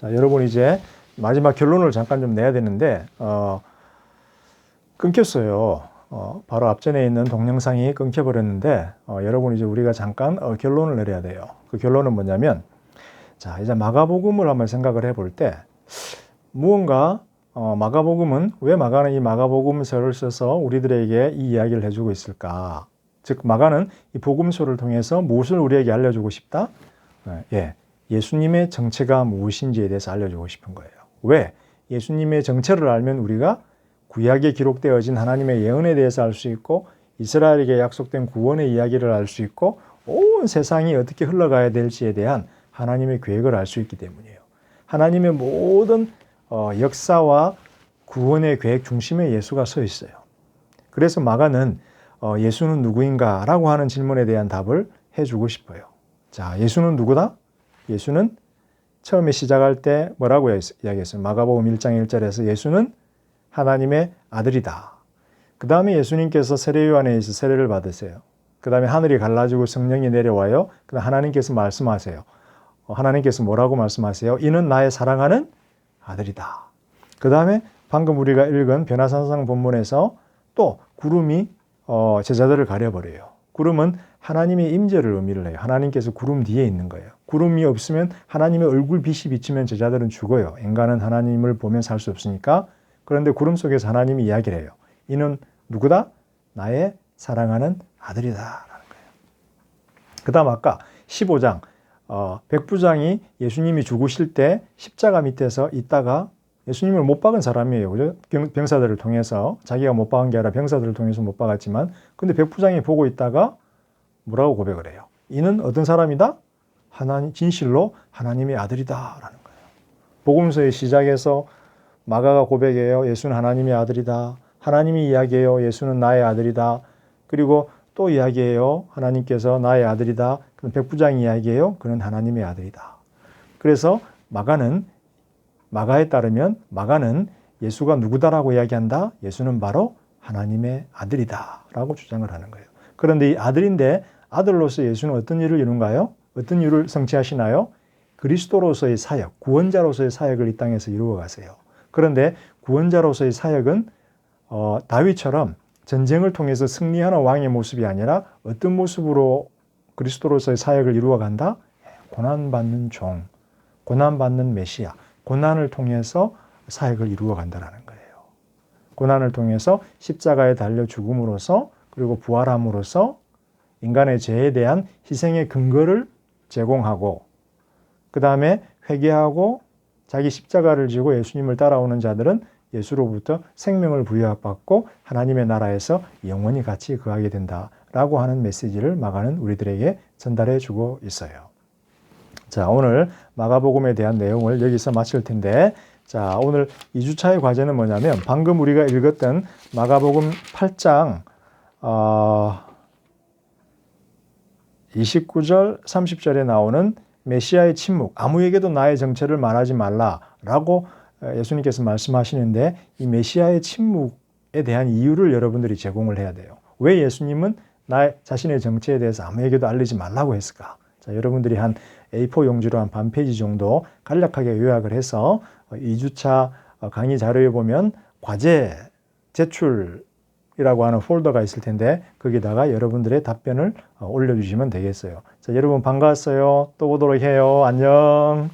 자, 여러분 이제 마지막 결론을 잠깐 좀 내야 되는데 끊겼어요. 바로 앞전에 있는 동영상이 끊겨버렸는데 여러분 이제 우리가 잠깐 결론을 내려야 돼요. 그 결론은 뭐냐면 자, 이제 마가복음을 한번 생각을 해볼 때 무언가 마가복음은 왜 마가는 이 마가복음서를 써서 우리들에게 이 이야기를 해주고 있을까? 즉 마가는 이 복음서를 통해서 무엇을 우리에게 알려주고 싶다? 예수님의 정체가 무엇인지에 대해서 알려주고 싶은 거예요. 왜? 예수님의 정체를 알면 우리가 구약에 기록되어진 하나님의 예언에 대해서 알 수 있고 이스라엘에게 약속된 구원의 이야기를 알 수 있고 온 세상이 어떻게 흘러가야 될지에 대한 하나님의 계획을 알 수 있기 때문이에요. 하나님의 모든 역사와 구원의 계획 중심에 예수가 서 있어요. 그래서 마가는 예수는 누구인가? 라고 하는 질문에 대한 답을 해주고 싶어요. 자, 예수는 누구다? 예수는 처음에 시작할 때 뭐라고 이야기했어요? 마가복음 1장 1절에서 예수는 하나님의 아들이다. 그 다음에 예수님께서 세례요한에 의해서 세례를 받으세요. 그 다음에 하늘이 갈라지고 성령이 내려와요. 그 다음에 하나님께서 말씀하세요. 하나님께서 뭐라고 말씀하세요? 이는 나의 사랑하는 아들이다. 그 다음에 방금 우리가 읽은 변화산상 본문에서 또 구름이 제자들을 가려버려요. 구름은 하나님의 임재를 의미를 해요. 하나님께서 구름 뒤에 있는 거예요. 구름이 없으면 하나님의 얼굴 빛이 비치면 제자들은 죽어요. 인간은 하나님을 보면 살 수 없으니까. 그런데 구름 속에서 하나님이 이야기를 해요. 이는 누구다? 나의 사랑하는 아들이다 라는 거예요. 그 다음 아까 15장 백부장이 예수님이 죽으실 때 십자가 밑에서 있다가 예수님을 못 박은 사람이에요. 그죠? 병사들을 통해서 자기가 못 박은 게 아니라 병사들을 통해서 못 박았지만 근데 백부장이 보고 있다가 뭐라고 고백을 해요? 이는 어떤 사람이다? 진실로 하나님의 아들이다 라는 거예요. 복음서의 시작에서 마가가 고백해요. 예수는 하나님의 아들이다. 하나님이 이야기해요. 예수는 나의 아들이다. 그리고 또 이야기해요. 하나님께서 나의 아들이다. 그럼 백부장이 이야기해요. 그는 하나님의 아들이다. 그래서 마가에 따르면 마가는 예수가 누구다라고 이야기한다? 예수는 바로 하나님의 아들이다 라고 주장을 하는 거예요. 그런데 이 아들인데 아들로서 예수는 어떤 일을 이룬가요? 어떤 일을 성취하시나요? 그리스도로서의 사역, 구원자로서의 사역을 이 땅에서 이루어 가세요. 그런데 구원자로서의 사역은 다윗처럼 전쟁을 통해서 승리하는 왕의 모습이 아니라 어떤 모습으로 그리스도로서의 사역을 이루어 간다? 고난받는 종, 고난받는 메시아, 고난을 통해서 사역을 이루어 간다는 거예요. 고난을 통해서 십자가에 달려 죽음으로써 그리고 부활함으로써 인간의 죄에 대한 희생의 근거를 제공하고 그 다음에 회개하고 자기 십자가를 지고 예수님을 따라오는 자들은 예수로부터 생명을 부여받고 하나님의 나라에서 영원히 같이 거하게 된다라고 하는 메시지를 마가는 우리들에게 전달해 주고 있어요. 자, 오늘 마가복음에 대한 내용을 여기서 마칠 텐데 자, 오늘 2주차의 과제는 뭐냐면 방금 우리가 읽었던 마가복음 8장 29절 30절에 나오는 메시아의 침묵, 아무에게도 나의 정체를 말하지 말라라고 예수님께서 말씀하시는데 이 메시아의 침묵에 대한 이유를 여러분들이 제공을 해야 돼요. 왜 예수님은 자신의 정체에 대해서 아무에게도 알리지 말라고 했을까? 자, 여러분들이 한 A4 용지로 한 반 페이지 정도 간략하게 요약을 해서 2주차 강의 자료에 보면 과제 제출이라고 하는 폴더가 있을 텐데 거기다가 여러분들의 답변을 올려주시면 되겠어요. 자, 여러분 반가웠어요. 또 보도록 해요. 안녕.